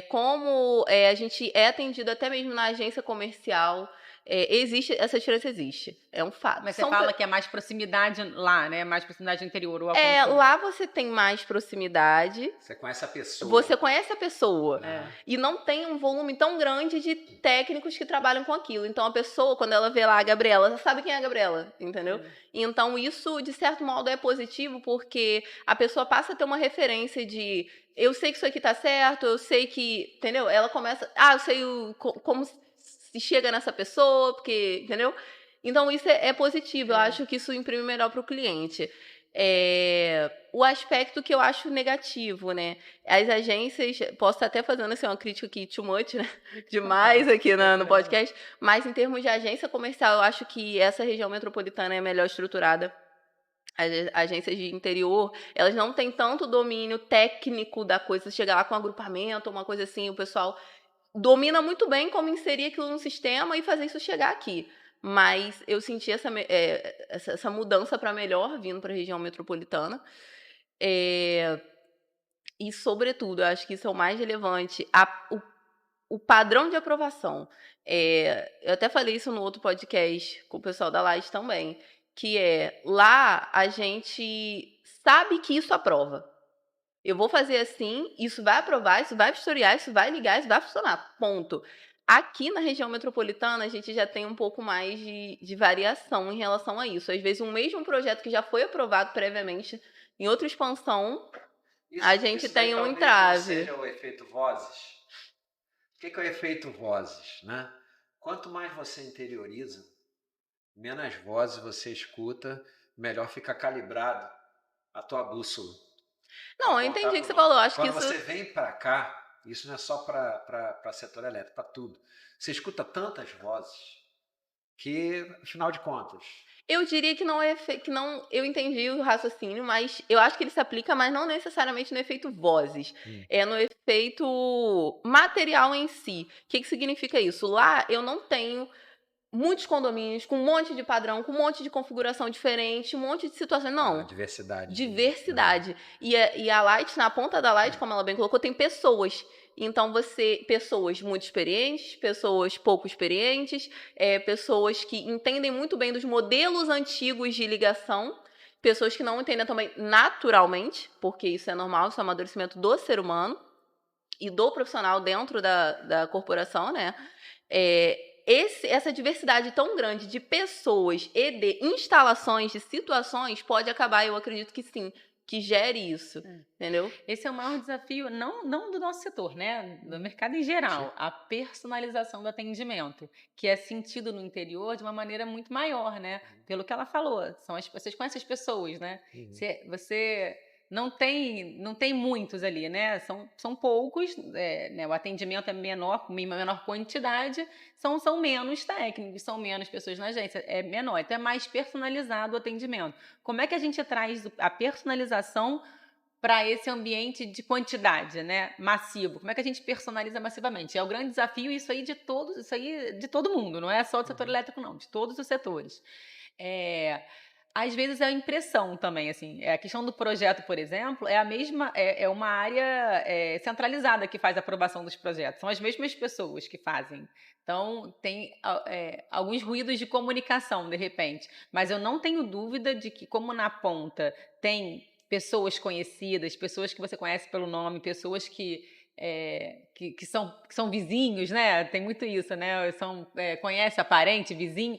como a gente é atendido até mesmo na agência comercial. Essa diferença existe, é um fato. Mas você fala que é mais proximidade lá, né? Mais proximidade interior. Lá você tem mais proximidade. Você conhece a pessoa. Você conhece a pessoa. E não tem um volume tão grande de técnicos que trabalham com aquilo. Então, a pessoa, quando ela vê lá a Gabriela, ela sabe quem é a Gabriela, entendeu? Então, isso, de certo modo, é positivo, porque a pessoa passa a ter uma referência de... Eu sei que isso aqui tá certo, eu sei que... Entendeu? Ela começa... eu sei como... se chega nessa pessoa, porque, entendeu? Então, isso é positivo. Eu acho que isso imprime melhor para o cliente. O aspecto que eu acho negativo, né? As agências, posso estar até fazendo assim, uma crítica aqui too much, né? Demais aqui no podcast, mas em termos de agência comercial, eu acho que essa região metropolitana é melhor estruturada. As agências de interior, elas não têm tanto domínio técnico da coisa, chegar lá com um agrupamento, uma coisa assim, o pessoal domina muito bem como inserir aquilo no sistema e fazer isso chegar aqui. Mas eu senti essa mudança para melhor vindo para a região metropolitana. E, sobretudo, eu acho que isso é o mais relevante, o padrão de aprovação. Eu até falei isso no outro podcast com o pessoal da Light também, que lá a gente sabe que isso aprova. Eu vou fazer assim, isso vai aprovar, isso vai vistoriar, isso vai ligar, isso vai funcionar, ponto. Aqui na região metropolitana, a gente já tem um pouco mais de variação em relação a isso. Às vezes, um mesmo projeto que já foi aprovado previamente em outra expansão, a gente tem um entrave. Seja o efeito vozes. O que é o efeito vozes? Né? Quanto mais você interioriza, menos vozes você escuta, melhor fica calibrado a tua bússola. Não, eu entendi o que você falou. Acho Quando que isso... você vem para cá, isso não é só para setor elétrico, para tudo. Você escuta tantas vozes que, afinal de contas... Eu diria que não eu entendi o raciocínio, mas eu acho que ele se aplica, mas não necessariamente no efeito vozes. É no efeito material em si. O que significa isso? Lá eu não tenho muitos condomínios com um monte de padrão, com um monte de configuração diferente, um monte de situações. Não. Diversidade. Diversidade. E a Light, na ponta da Light, como ela bem colocou, tem pessoas. Então, pessoas muito experientes, pessoas pouco experientes, pessoas que entendem muito bem dos modelos antigos de ligação pessoas que não entendem também naturalmente, porque isso é normal, isso é um amadurecimento do ser humano e do profissional dentro da corporação, né? Essa diversidade tão grande de pessoas e de instalações, de situações, pode acabar, eu acredito que sim, que gere isso, entendeu? Esse é o maior desafio, não do nosso setor, né? Do mercado em geral, a personalização do atendimento, que é sentido no interior de uma maneira muito maior, né? Pelo que ela falou, vocês conhecem as pessoas, né? Você não tem muitos ali, né? São poucos, né? O atendimento é menor, com menor quantidade, são menos técnicos, são menos pessoas na agência, é menor, então é mais personalizado o atendimento. Como é que a gente traz a personalização para esse ambiente de quantidade, né, massivo? Como é que a gente personaliza massivamente? É o grande desafio, isso aí de todo mundo, não é só do setor elétrico, não, de todos os setores. Às vezes é a impressão também, assim, a questão do projeto, por exemplo, é a mesma, é uma área centralizada que faz a aprovação dos projetos, são as mesmas pessoas que fazem. Então, tem alguns ruídos de comunicação, de repente, mas eu não tenho dúvida de que, como na ponta tem pessoas conhecidas, pessoas que você conhece pelo nome, pessoas que são vizinhos, né? Tem muito isso, né? Conhece a parente, vizinho,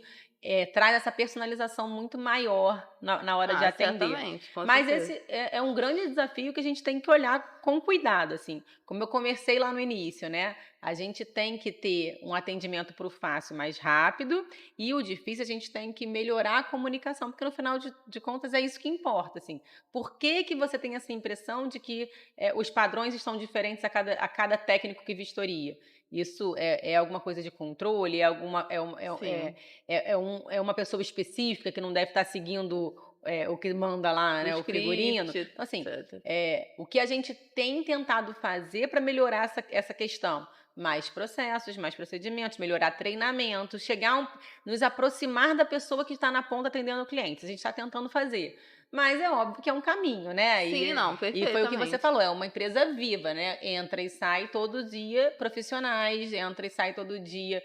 traz essa personalização muito maior na hora de atender. Certamente, com Mas certeza. esse é um grande desafio que a gente tem que olhar com cuidado, assim. Como eu conversei lá no início, né? A gente tem que ter um atendimento para o fácil mais rápido e o difícil a gente tem que melhorar a comunicação, porque no final de contas é isso que importa, assim. Por que você tem essa impressão de que os padrões estão diferentes a cada técnico que vistoria? Isso é alguma coisa de controle? É uma pessoa específica que não deve estar seguindo o que manda lá, né, o figurino? Então, assim, o que a gente tem tentado fazer para melhorar essa questão? Mais processos, mais procedimentos, melhorar treinamento, nos aproximar da pessoa que está na ponta atendendo o cliente. A gente está tentando fazer. Mas é óbvio que é um caminho, né? Sim, perfeitamente. E foi o que você falou, é uma empresa viva, né? Entra e sai todo dia profissionais, entra e sai todo dia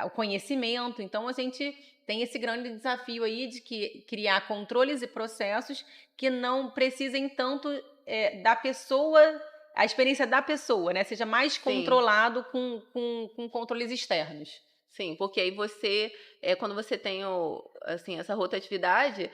o conhecimento. Então, a gente tem esse grande desafio aí de criar controles e processos que não precisem tanto da pessoa, a experiência da pessoa, né? Seja mais controlado com controles externos. Sim, porque aí quando você tem essa rotatividade,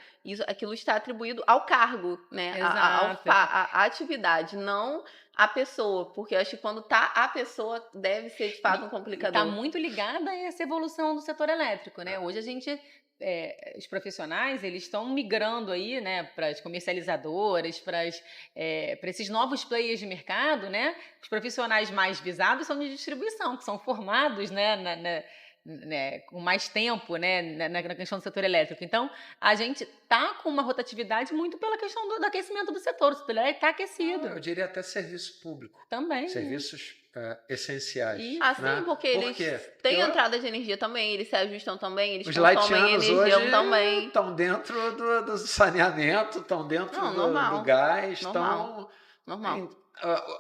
aquilo está atribuído ao cargo, né? A atividade, não a pessoa. Porque eu acho que quando tá a pessoa, deve ser de fato um complicador. Está muito ligada a essa evolução do setor elétrico, né? Hoje a gente... os profissionais, eles estão migrando aí, né, para as comercializadoras, para esses novos players de mercado, né? Os profissionais mais visados são de distribuição, que são formados, né, com mais tempo, né, na questão do setor elétrico. Então, a gente está com uma rotatividade muito pela questão do aquecimento do setor. O setor elétrico está aquecido. Eu diria até serviço público. Também. Serviços essenciais. Sim, né? porque eles têm entrada de energia também, eles se ajustam também, eles consomem energia também. Estão dentro do saneamento, estão dentro do gás, normal.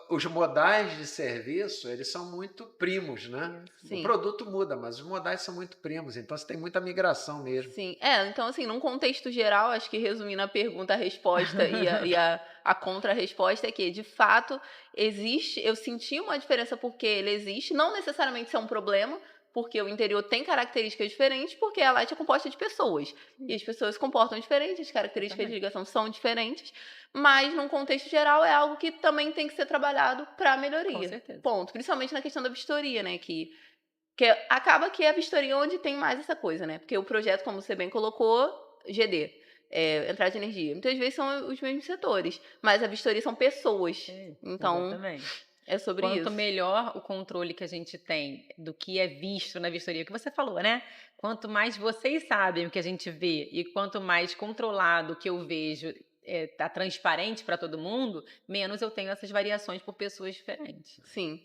Os modais de serviço, eles são muito primos, né? Sim. O produto muda, mas os modais são muito primos, então você tem muita migração mesmo. Sim, então assim, num contexto geral, acho que resumindo a pergunta, a resposta e a contra-resposta é que, de fato, existe, eu senti uma diferença porque ele existe, não necessariamente isso é um problema, porque o interior tem características diferentes, porque a Light é composta de pessoas. E as pessoas se comportam diferentes, as características de ligação são diferentes, mas, num contexto geral, é algo que também tem que ser trabalhado para melhoria. Com certeza. Ponto. Principalmente na questão da vistoria, né? Que acaba que é a vistoria onde tem mais essa coisa, né? Porque o projeto, como você bem colocou, GD, entrada de energia, muitas vezes são os mesmos setores, mas a vistoria são pessoas. Então, exatamente. É sobre isso. Quanto melhor o controle que a gente tem do que é visto na vistoria, que você falou, né? Quanto mais vocês sabem o que a gente vê e quanto mais controlado o que eu vejo tá transparente para todo mundo, menos eu tenho essas variações por pessoas diferentes. Sim.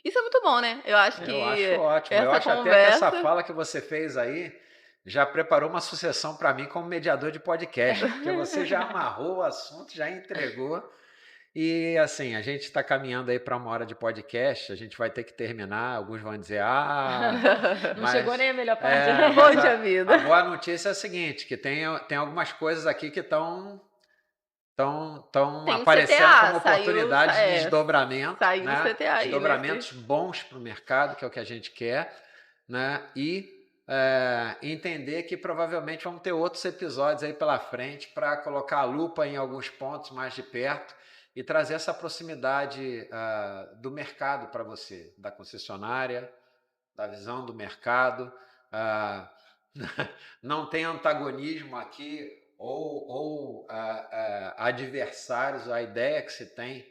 Isso é muito bom, né? Eu acho ótimo. Eu acho até que essa fala que você fez aí já preparou uma sucessão para mim como mediador de podcast, porque você já amarrou o assunto, já entregou. E assim, a gente está caminhando aí para 1 hora de podcast, a gente vai ter que terminar. Alguns vão dizer, Não chegou mas, nem a melhor parte, é, né? mas Poxa vida. a boa notícia é a seguinte, que tem algumas coisas aqui que estão Tem o aparecendo como CTA, oportunidades de desdobramento, saiu o né? CTA aí, né? Desdobramentos bons para o mercado, que é o que a gente quer, né? E entender que provavelmente vamos ter outros episódios aí pela frente para colocar a lupa em alguns pontos mais de perto e trazer essa proximidade do mercado para você, da concessionária, da visão do mercado. ah, não tem antagonismo aqui ou adversários à ideia que se tem.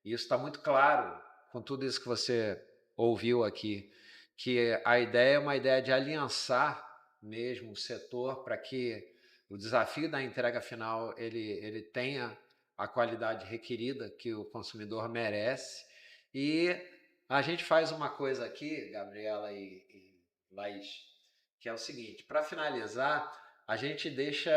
E isso está muito claro com tudo isso que você ouviu aqui, que a ideia é uma ideia de aliançar mesmo o setor para que o desafio da entrega final ele tenha a qualidade requerida que o consumidor merece. E a gente faz uma coisa aqui, Gabriela e Laís, que é o seguinte: para finalizar, a gente deixa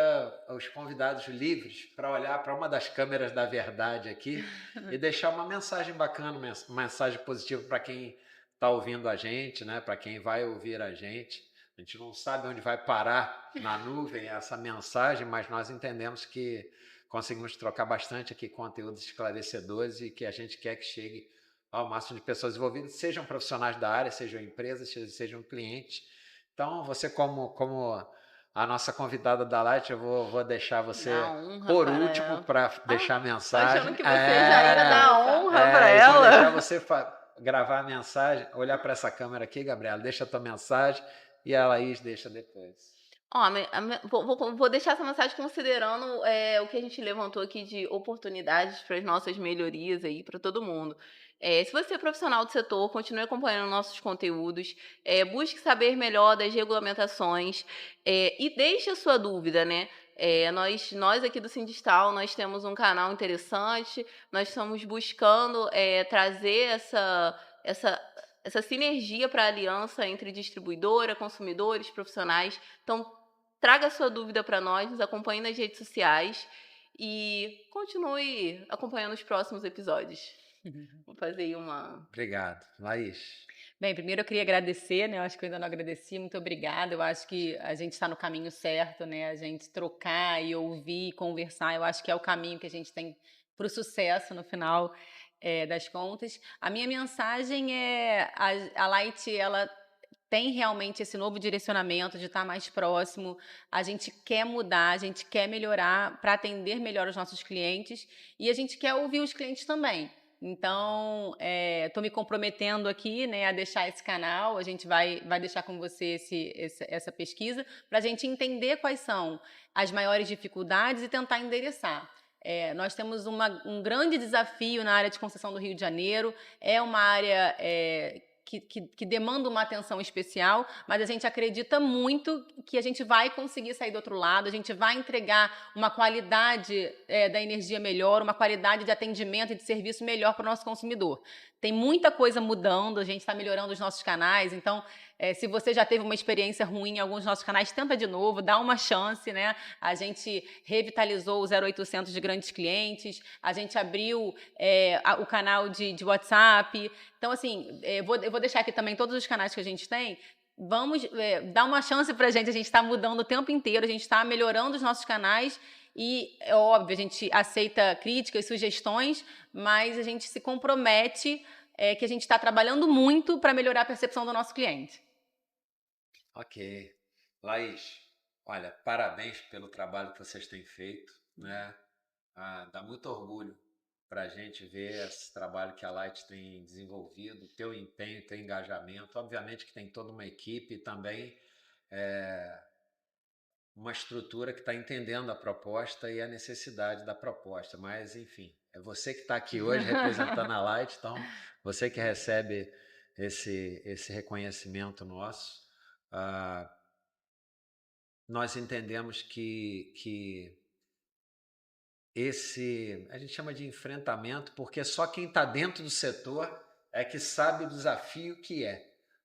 os convidados livres para olhar para uma das câmeras da verdade aqui e deixar uma mensagem bacana, uma mensagem positiva para quem está ouvindo a gente, né? Para quem vai ouvir a gente. A gente não sabe onde vai parar na nuvem essa mensagem, mas nós entendemos que conseguimos trocar bastante aqui conteúdos esclarecedores e que a gente quer que chegue ao máximo de pessoas envolvidas, sejam profissionais da área, sejam empresas, sejam clientes. Então, você como a nossa convidada da Light, eu vou deixar você por último para deixar a mensagem. Achando que você já ia dar honra para ela. Vou deixar ela. você gravar a mensagem, olhar para essa câmera aqui, Gabriela, deixa a tua mensagem e a Laís deixa depois. Vou deixar essa mensagem considerando o que a gente levantou aqui de oportunidades para as nossas melhorias aí para todo mundo. Se você é profissional do setor, continue acompanhando nossos conteúdos, busque saber melhor das regulamentações e deixe a sua dúvida, né? Nós aqui do Sindistal, nós temos um canal interessante, nós estamos buscando trazer essa sinergia para a aliança entre distribuidora, consumidores, profissionais. Então, traga a sua dúvida para nós, nos acompanhe nas redes sociais e continue acompanhando os próximos episódios. Vou fazer aí uma... Obrigado. Laís? Bem, primeiro eu queria agradecer, né? Eu acho que eu ainda não agradeci, muito obrigada. Eu acho que a gente está no caminho certo, né? A gente trocar e ouvir, conversar, eu acho que é o caminho que a gente tem para o sucesso no final das contas. A minha mensagem é a Light, ela tem realmente esse novo direcionamento de estar mais próximo. A gente quer mudar, a gente quer melhorar para atender melhor os nossos clientes e a gente quer ouvir os clientes também. Então, estou me comprometendo aqui, né, a deixar esse canal. A gente vai deixar com você essa pesquisa para a gente entender quais são as maiores dificuldades e tentar endereçar. Nós temos um grande desafio na área de concessão do Rio de Janeiro. É uma área que demanda uma atenção especial, mas a gente acredita muito que a gente vai conseguir sair do outro lado, a gente vai entregar uma qualidade da energia melhor, uma qualidade de atendimento e de serviço melhor para o nosso consumidor. Tem muita coisa mudando, a gente está melhorando os nossos canais, então se você já teve uma experiência ruim em alguns dos nossos canais, tenta de novo, dá uma chance, né? A gente revitalizou o 0800 de grandes clientes, a gente abriu o canal de WhatsApp. Então, assim, eu vou deixar aqui também todos os canais que a gente tem. Vamos dar uma chance para a gente está mudando o tempo inteiro, a gente está melhorando os nossos canais e, é óbvio, a gente aceita críticas, sugestões, mas a gente se compromete que a gente está trabalhando muito para melhorar a percepção do nosso cliente. Ok. Laís, olha, parabéns pelo trabalho que vocês têm feito, né? Dá muito orgulho para a gente ver esse trabalho que a Light tem desenvolvido, teu empenho, teu engajamento. Obviamente que tem toda uma equipe e também uma estrutura que está entendendo a proposta e a necessidade da proposta. Mas, enfim, é você que está aqui hoje representando a Light, então você que recebe esse reconhecimento nosso. Nós entendemos que a gente chama de enfrentamento, porque só quem está dentro do setor é que sabe o desafio que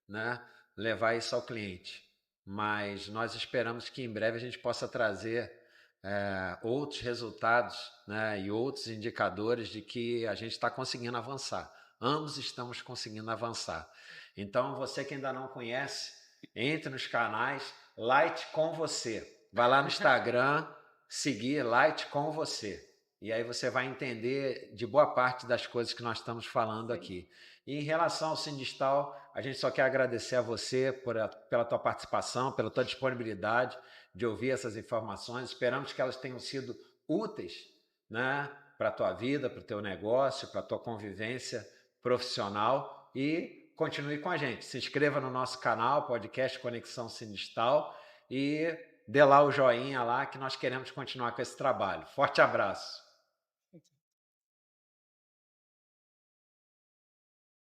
né, levar isso ao cliente. Mas nós esperamos que em breve a gente possa trazer outros resultados, né, e outros indicadores de que a gente está conseguindo avançar. Ambos estamos conseguindo avançar. Então, você que ainda não conhece, entre nos canais Light com Você. Vai lá no Instagram, seguir Light com Você. E aí você vai entender de boa parte das coisas que nós estamos falando aqui. E em relação ao Sindistal, a gente só quer agradecer a você pela tua participação, pela tua disponibilidade de ouvir essas informações. Esperamos que elas tenham sido úteis, né, para a tua vida, para o teu negócio, para a tua convivência profissional, e continue com a gente. Se inscreva no nosso canal, podcast Conexão Sindistal, e dê lá o joinha lá que nós queremos continuar com esse trabalho. Forte abraço!